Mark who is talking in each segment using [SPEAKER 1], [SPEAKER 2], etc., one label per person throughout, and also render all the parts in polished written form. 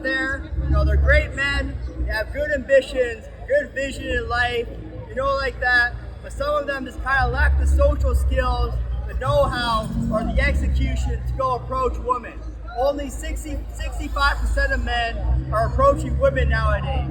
[SPEAKER 1] there, they're great men, they have good ambitions, good vision in life, like that. But some of them just kind of lack the social skills, the know-how, or the execution to go approach women. Only 65% of men are approaching women nowadays.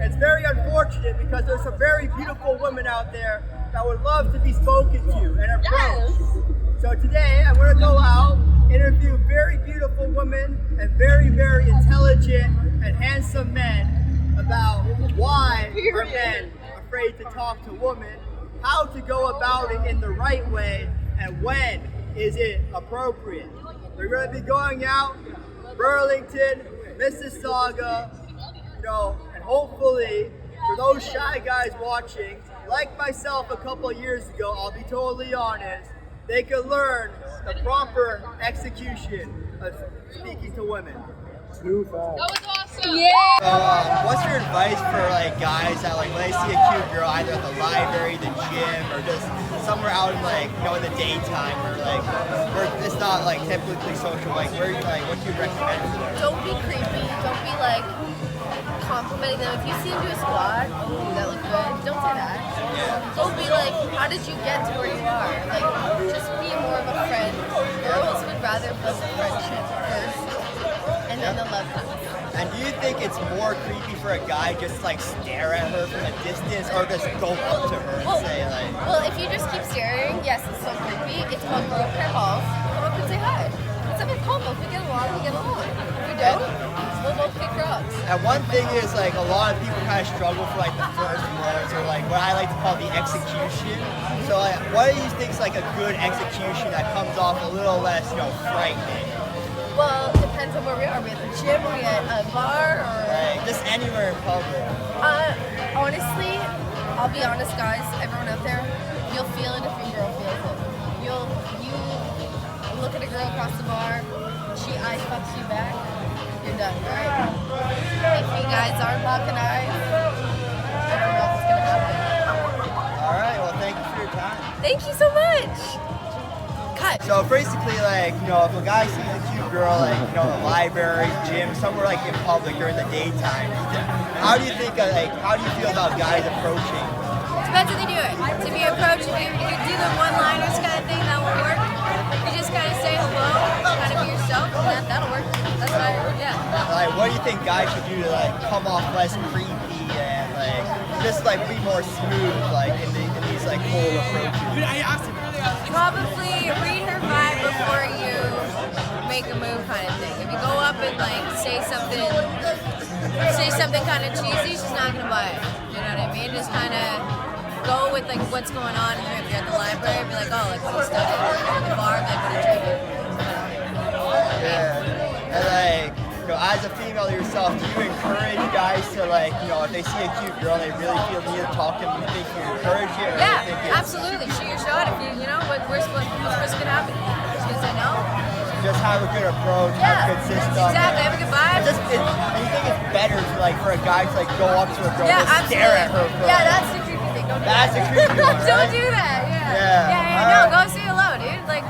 [SPEAKER 1] It's very unfortunate because there's some very beautiful women out there that would love to be spoken to and approached. Yes. So today I'm going to go out, interview very beautiful women and very, very intelligent and handsome men about why are men afraid to talk to women, how to go about it in the right way, and when is it appropriate. We're going to be going out, Burlington, Mississauga, and hopefully, for those shy guys watching, like myself a couple of years ago, I'll be totally honest, they can learn the proper execution of speaking to women.
[SPEAKER 2] Too fast.
[SPEAKER 3] That was awesome.
[SPEAKER 1] Yeah. What's your advice for guys that when they see a cute girl either at the library, the gym, or just somewhere out in in the daytime, or where it's not typically social? What do you recommend for them?
[SPEAKER 4] Don't be creepy. Don't be complimenting them. If you see them do a squat, that look good, don't say that.
[SPEAKER 1] Yeah.
[SPEAKER 4] Don't be how did you get to where you are? Just be more of a friend. Girls would rather build a friendship first, and then the love comes.
[SPEAKER 1] And do you think it's more creepy for a guy just stare at her from a distance, or just go up to her and say
[SPEAKER 4] Well, if you just keep staring, yes, it's so creepy. It's called girl pair balls. Come up and say hi. It's a bit combo. If we get along, we get along. If we don't, we'll both kick rocks.
[SPEAKER 1] And one thing is a lot of people kind of struggle for the first words, or what I like to call the execution. So what do you think is a good execution that comes off a little less frightening?
[SPEAKER 4] Well, it depends on where we are. Are we at the gym? Are we at a bar? Or
[SPEAKER 1] just anywhere in public.
[SPEAKER 4] Honestly, I'll be honest, guys. Everyone out there, you'll feel it if your girl feels it. You look at a girl across the bar, she eye fucks you back, you're done, right? If you guys aren't locking eyes, I don't know what's gonna happen.
[SPEAKER 1] All right. Well, thank you for your time.
[SPEAKER 4] Thank you so much. Cut.
[SPEAKER 1] So basically, if a guy sees a cute girl, a library, gym, somewhere in public during the daytime, how do you think, how do you feel about guys approaching?
[SPEAKER 4] Depends what they do it. If you approach, if you do the one-liners kind of thing, that won't work. You just kind of say hello, kind of be yourself, and that'll work. That's fine, yeah.
[SPEAKER 1] What do you think guys should do to come off less creepy and just be more smooth in these cold approaches?
[SPEAKER 4] Probably read her vibe before you make a move, kind of thing. If you go up and say something kind of cheesy, she's not gonna buy it. You know what I mean? Just kind of go with what's going on. If you're at the library, be oh, what are you studying? Or at the bar, what are you drinking?
[SPEAKER 1] Yeah. And as a female yourself, do you encourage guys to if they see a cute girl, they really feel the need to talk to them? Do you think you encourage it? Or
[SPEAKER 4] Yeah,
[SPEAKER 1] do you think
[SPEAKER 4] absolutely. Shoot your shot. If what's gonna happen? She's gonna say no.
[SPEAKER 1] Just have a good approach, have a good system.
[SPEAKER 4] Exactly. Have a good vibe.
[SPEAKER 1] Do you think it's better to for a guy to go up to a girl and
[SPEAKER 4] absolutely.
[SPEAKER 1] stare at her?
[SPEAKER 4] That's the creepy thing. Don't do
[SPEAKER 1] That's
[SPEAKER 4] that.
[SPEAKER 1] the creepy one, right?
[SPEAKER 4] Don't do that. Yeah. No, go say hello, dude. Say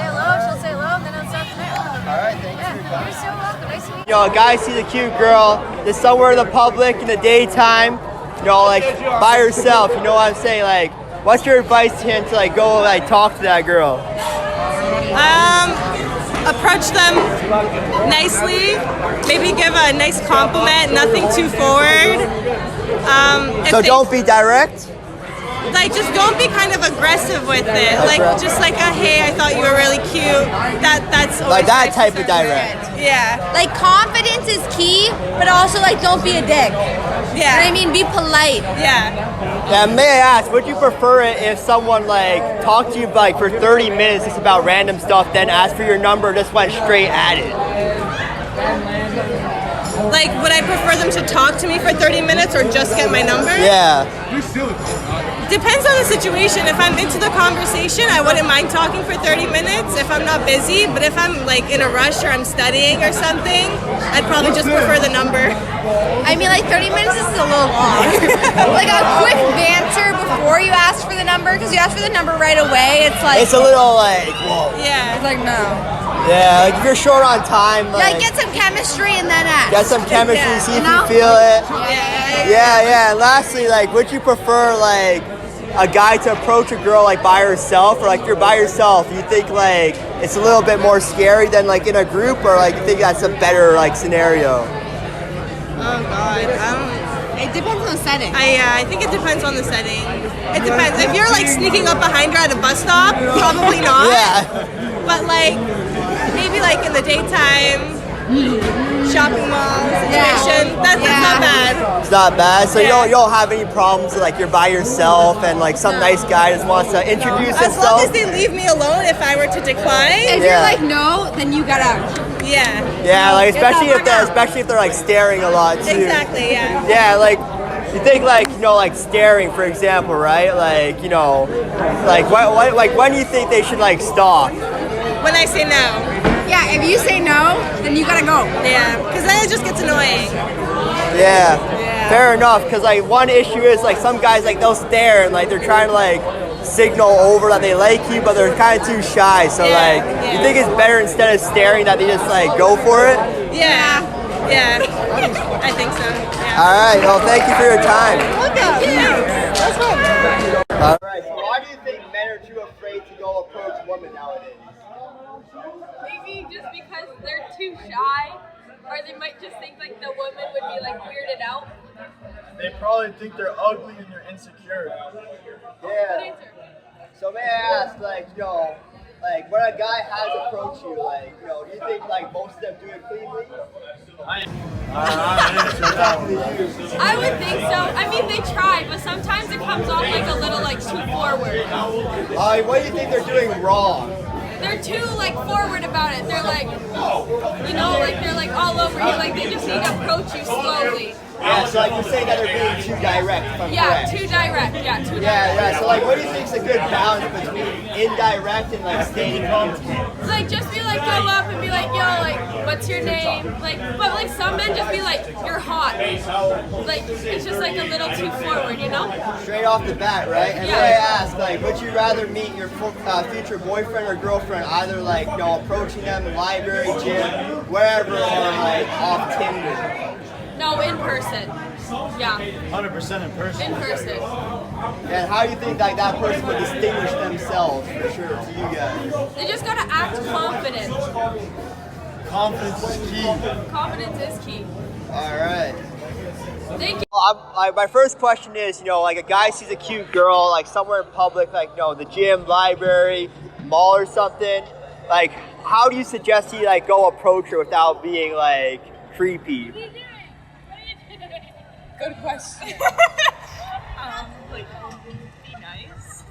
[SPEAKER 4] hello. She'll say hello, and then it'll start from there.
[SPEAKER 1] All right, thanks for your time.
[SPEAKER 4] You're so welcome. Nice to meet you.
[SPEAKER 1] A guy sees a cute girl, is somewhere in the public in the daytime, by herself. You know what I'm saying? What's your advice to him to go talk to that girl?
[SPEAKER 5] Approach them nicely. Maybe give a nice compliment. Nothing too forward.
[SPEAKER 1] So don't be direct.
[SPEAKER 5] Just don't be kind of aggressive with it. Just a hey, I thought you were really cute. That's always
[SPEAKER 1] that
[SPEAKER 5] nice
[SPEAKER 1] type
[SPEAKER 5] to
[SPEAKER 1] of direct.
[SPEAKER 5] Yeah.
[SPEAKER 4] Confidence is key, but also don't be a dick.
[SPEAKER 5] Yeah.
[SPEAKER 4] You know what I mean? Be polite.
[SPEAKER 5] Yeah.
[SPEAKER 1] Yeah, may I ask, would you prefer it if someone talked to you for 30 minutes just about random stuff, then asked for your number, just went straight at it?
[SPEAKER 5] Would I prefer them to talk to me for 30 minutes or just get my number?
[SPEAKER 1] Yeah.
[SPEAKER 5] Depends on the situation. If I'm into the conversation, I wouldn't mind talking for 30 minutes if I'm not busy. But if I'm in a rush or I'm studying or something, I'd probably just prefer the number.
[SPEAKER 4] I mean, 30 minutes is a little long. A quick banter before you ask for the number, because you ask for the number right away. It's
[SPEAKER 1] It's a little whoa.
[SPEAKER 5] Yeah.
[SPEAKER 4] It's no.
[SPEAKER 1] Yeah, like if you're short on time, like
[SPEAKER 2] get some chemistry and then ask.
[SPEAKER 1] get some chemistry,
[SPEAKER 5] Yeah.
[SPEAKER 1] see if
[SPEAKER 2] You know?
[SPEAKER 1] you feel it.
[SPEAKER 5] Yeah.
[SPEAKER 1] Yeah. And lastly, like, would you prefer like a guy to approach a girl like by herself, or like if you're by yourself, you think like it's a little bit more scary than like in a group, or like you think that's a better like scenario?
[SPEAKER 5] Oh God.
[SPEAKER 2] It depends on the setting.
[SPEAKER 5] I think it depends on the setting. It depends. If you're like sneaking up behind her at a bus stop, probably not.
[SPEAKER 1] Yeah.
[SPEAKER 5] But like maybe like in the daytime, shopping mall situation, that's not bad.
[SPEAKER 1] It's not bad. So
[SPEAKER 5] Yeah.
[SPEAKER 1] you don't have any problems with, like you're by yourself and like some nice guy just wants to introduce
[SPEAKER 5] As long
[SPEAKER 1] himself.
[SPEAKER 5] as they leave me alone, if I were to decline,
[SPEAKER 2] If
[SPEAKER 1] Yeah.
[SPEAKER 2] you're like no, then you gotta.
[SPEAKER 5] yeah,
[SPEAKER 1] Yeah, like especially
[SPEAKER 2] Get
[SPEAKER 1] if
[SPEAKER 2] that
[SPEAKER 1] they're like staring a lot too.
[SPEAKER 5] exactly, yeah.
[SPEAKER 1] Yeah, like you think like like staring, for example, right? Like like what like when do you think they should like stop?
[SPEAKER 5] When I say no,
[SPEAKER 2] Yeah, if you say no, then you gotta go.
[SPEAKER 5] yeah, because then it just gets annoying.
[SPEAKER 1] Yeah, fair enough. Because like one issue is like some guys like they'll stare and like they're trying to like signal over that they like you, but they're kind of too shy. So
[SPEAKER 5] Yeah,
[SPEAKER 1] like you
[SPEAKER 5] yeah.
[SPEAKER 1] think it's better instead of staring that they just like go for it?
[SPEAKER 5] Yeah, yeah, I think so. Yeah.
[SPEAKER 1] All right. Well, thank you for your time.
[SPEAKER 5] That's fun.
[SPEAKER 1] All right. So why do you think men are too afraid to go approach women nowadays?
[SPEAKER 3] Maybe just because they're too shy, or they might just think like the woman would be like weirded out.
[SPEAKER 6] They probably think they're ugly and they're insecure.
[SPEAKER 3] Good
[SPEAKER 1] Yeah.
[SPEAKER 3] answer.
[SPEAKER 1] So may I ask, like, like when a guy has approached you, like, do you think like most of them do it cleanly?
[SPEAKER 3] I would think so. I mean, they try, but sometimes it comes off like a little like too forward.
[SPEAKER 1] What do you think they're doing wrong?
[SPEAKER 3] They're too like forward about it. They're like, like they're like all over you. Like they just need to approach you slowly.
[SPEAKER 1] Yeah, so like you're saying that they're being too direct, if I'm
[SPEAKER 3] Yeah,
[SPEAKER 1] correct.
[SPEAKER 3] too direct. Yeah, too direct.
[SPEAKER 1] Yeah. So like, what do you think is a good balance between indirect and like stating things?
[SPEAKER 3] Like just be like go up and be like, yo, like what's your name? Like, but like some men just be like, you're hot. Like it's just like a little too forward, you know?
[SPEAKER 1] Straight off the bat, right? And
[SPEAKER 3] Yeah.
[SPEAKER 1] may I ask, like, would you rather meet your future boyfriend or girlfriend either like approaching them in library, gym, wherever, or like off Tinder?
[SPEAKER 3] No, in person. Yeah,
[SPEAKER 6] 100% in person.
[SPEAKER 3] in person.
[SPEAKER 1] And how do you think like that person would distinguish themselves for sure to you guys?
[SPEAKER 3] They just gotta act confident.
[SPEAKER 6] Confidence is key.
[SPEAKER 3] Confidence is key.
[SPEAKER 1] All right.
[SPEAKER 3] Thank you.
[SPEAKER 1] My first question is, like a guy sees a cute girl like somewhere in public, like the gym, library, mall or something. Like, how do you suggest he like go approach her without being like creepy?
[SPEAKER 3] Good question.
[SPEAKER 5] Like, be nice.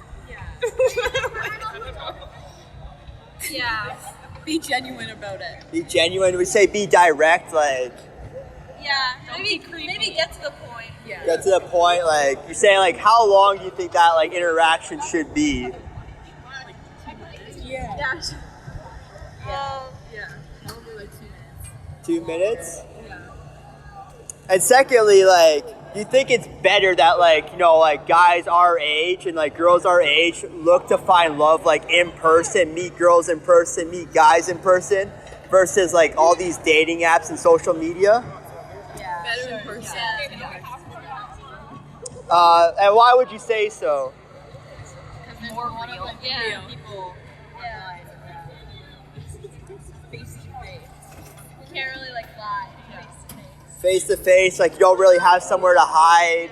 [SPEAKER 3] Yeah. Be genuine about it.
[SPEAKER 1] Be genuine. We say be direct. Like,
[SPEAKER 3] Yeah. Maybe get to the point. Yeah.
[SPEAKER 1] get to the point. Like, you're saying like, how long do you think that like interaction should be?
[SPEAKER 3] Yeah. Yeah. Probably like 2 minutes.
[SPEAKER 1] 2 minutes? And secondly, like, do you think it's better that like, like guys our age and like girls our age look to find love like in person, meet girls in person, meet guys in person, versus like all these dating apps and social media?
[SPEAKER 3] Yeah. Better in person.
[SPEAKER 1] And why would you say so?
[SPEAKER 3] Because more real. Yeah. People. Yeah. Face to face. You can't really like lie.
[SPEAKER 1] Face to face, like you don't really have somewhere to hide.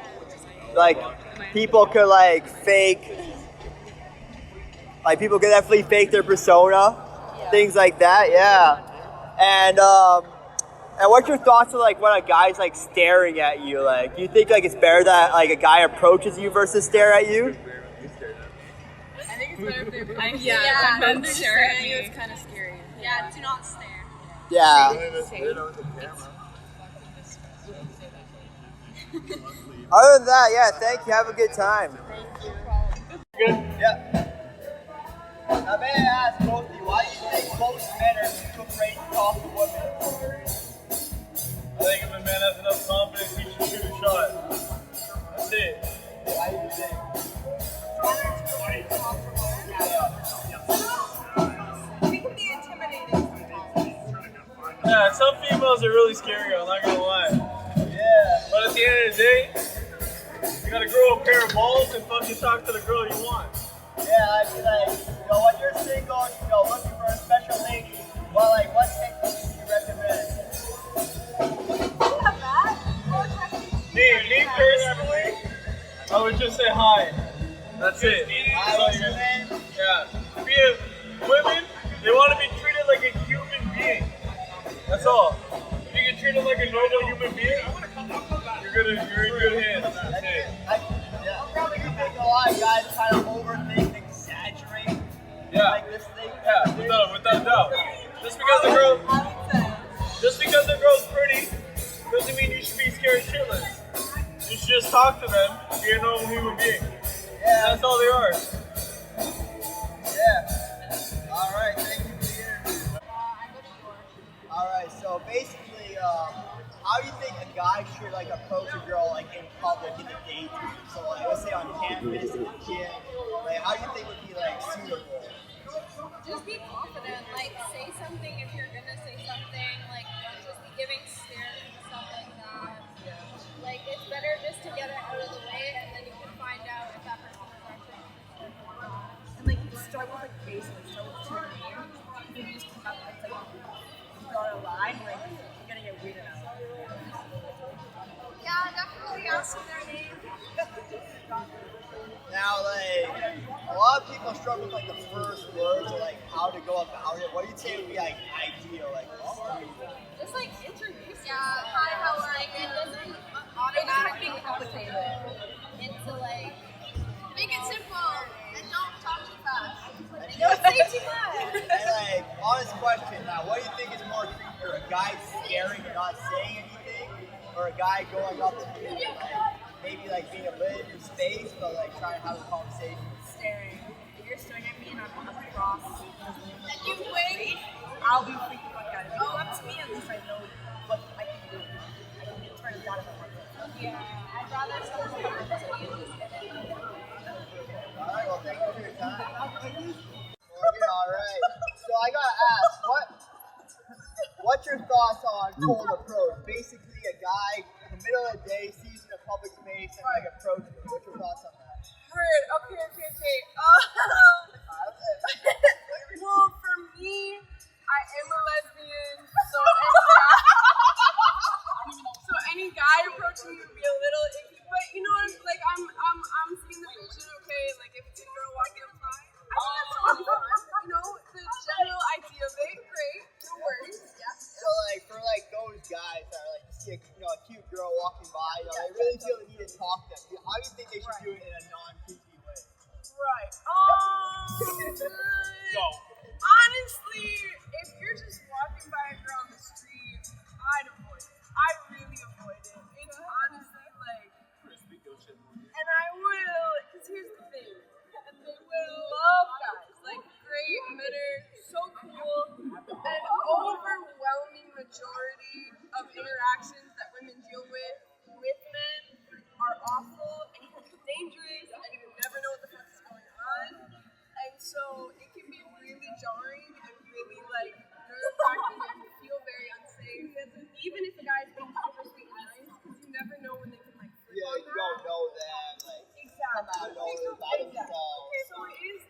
[SPEAKER 1] Like people could like fake, like people could definitely fake their persona, things like that. Yeah. And what's your thoughts on like when a guy's like staring at you? Like, do you think like it's better that like a guy approaches you versus stare at you?
[SPEAKER 3] I think it's better if they're
[SPEAKER 2] when
[SPEAKER 3] they're
[SPEAKER 2] staring
[SPEAKER 3] at you, it's kind of scary. Yeah, do not stare.
[SPEAKER 1] Yeah. Other than that, yeah, thank you. Have a good time. Thank you. Good? Yeah. Now, may I ask both of you, why do you think most men are too afraid to talk to women?
[SPEAKER 6] I think if a man has enough confidence, he should shoot a shot. That's it.
[SPEAKER 1] Why do you think?
[SPEAKER 7] We can be intimidated.
[SPEAKER 6] really scary, I'm not gonna lie.
[SPEAKER 1] Yeah.
[SPEAKER 6] But at the end of the day, you gotta grow a pair of balls and fucking talk to the girl you want.
[SPEAKER 1] Yeah, I'd be like, when you're single, looking for a special lady, well, like, what techniques do you recommend?
[SPEAKER 6] Me personally, I would just say hi. That's it.
[SPEAKER 1] Hi, what's your name?
[SPEAKER 6] Yeah. Because women, they want to be treated like a human being. That's all. If you get treated like a normal human being, you're in good hands. That's it.
[SPEAKER 1] I'm probably think a lot of guys kind of overthink, exaggerate,
[SPEAKER 6] Yeah.
[SPEAKER 1] like this thing.
[SPEAKER 6] Yeah, without a doubt. Just because the girl's pretty doesn't mean you should be scared shitless. You should just talk to them. Be a normal human being.
[SPEAKER 1] Yeah.
[SPEAKER 6] That's all they are.
[SPEAKER 1] Yeah. All right. Thank you for the interview. All right. So basically, how do you think a guy should like approach a girl like in public in a date? So like, let's say on campus, in the gym. Like, how do you think would be like suitable?
[SPEAKER 7] Just be confident, like say something if you're gonna say something, like don't just be giving stares and stuff like that. Like it's better just to get it out of the way and then you can find out if that person is actually interested or not.
[SPEAKER 8] And like you start with like basic, start with your name. If you just come up and like draw a line, like you're gonna get weirded out.
[SPEAKER 7] Yeah, definitely ask them their name.
[SPEAKER 1] Now, like, a lot of people struggle with like the first words or like how to go about it. What do you say would be like ideal? Like,
[SPEAKER 7] Just like introduce. Yeah, hi, how are you? It doesn't automatically complicated into like make it simple and don't talk too fast. And don't say too much.
[SPEAKER 1] and like, honest question. Now, what do you think is more creepier? A guy staring and not saying anything, or a guy going up to you and like maybe like being a bit in his face, but like trying to have a conversation?
[SPEAKER 8] Staring. If you're staring at me and I'm across,
[SPEAKER 7] And you wait.
[SPEAKER 8] I'll be freaking fuck out. If you go up to me, at least I know what I can do. I can turn it down if I want to.
[SPEAKER 7] Yeah, I'd rather someone come up to you just get it.
[SPEAKER 1] All right. Well, thank you for your time. Well, you're all right. So I gotta ask, what's your thoughts on cold approach? Basically, a guy in the middle of the day sees you in a public space and like approaches you. What's your thoughts on that?
[SPEAKER 5] Heard. Okay. Well, for me, I am a lesbian, so any guy approaching me would be a little icky. But you know what? Like I'm seeing the vision. Okay, like if it's a girl walking up by, I think that's totally fine. You know, the general idea of it, great. No worries. Yeah.
[SPEAKER 1] So like for like those guys that are like you see a cute girl walking by, they really feel the need to talk to them. How do you think they should do it in a non-creepy way?
[SPEAKER 5] Right. Honestly, if you're just walking by a girl on the street, I'd avoid it. I'd really avoid it. It's honestly like, and I will, because here's the thing, and they will love guys, like great, better, so cool, an overwhelming majority of interactions that women deal with men are awful and dangerous, and you never know what the fuck is going on. And so it can be really jarring and really like nerve-wracking and feel very unsafe. Even if a guy is being super sweet and nice, because you never know when they can like flip
[SPEAKER 1] Yeah,
[SPEAKER 5] on
[SPEAKER 1] you
[SPEAKER 5] that.
[SPEAKER 1] don't know them. Like,
[SPEAKER 5] Exactly.
[SPEAKER 1] come out of nowhere by themselves.
[SPEAKER 5] Okay, so it is